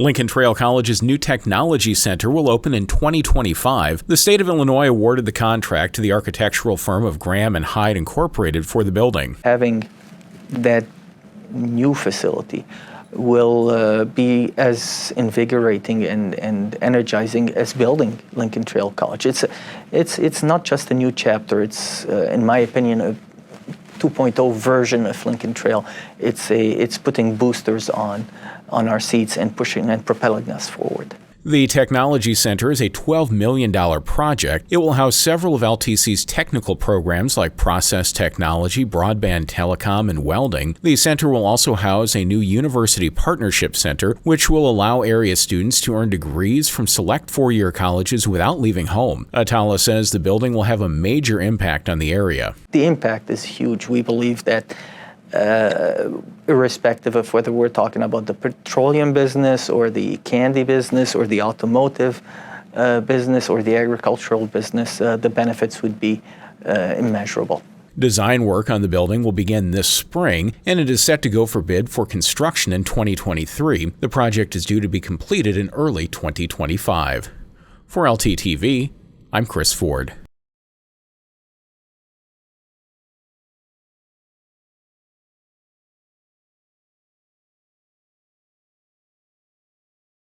Lincoln Trail College's new technology center will open in 2025. The state of Illinois awarded the contract to the architectural firm of Graham and Hyde Incorporated for the building. Having that new facility will be as invigorating and energizing as building Lincoln Trail College. It's not just a new chapter. It's, in my opinion, a 2.0 version of Lincoln Trail. It's putting boosters on our seats and pushing and propelling us forward. The Technology Center is a $12 million project. It will house several of LTC's technical programs like process technology, broadband telecom, and welding. The center will also house a new university partnership center, which will allow area students to earn degrees from select four-year colleges without leaving home. Atala says the building will have a major impact on the area. The impact is huge. We believe that irrespective of whether we're talking about the petroleum business or the candy business or the automotive business or the agricultural business, the benefits would be immeasurable. Design work on the building will begin this spring, and it is set to go for bid for construction in 2023. The project is due to be completed in early 2025. For LTTV, I'm Chris Ford.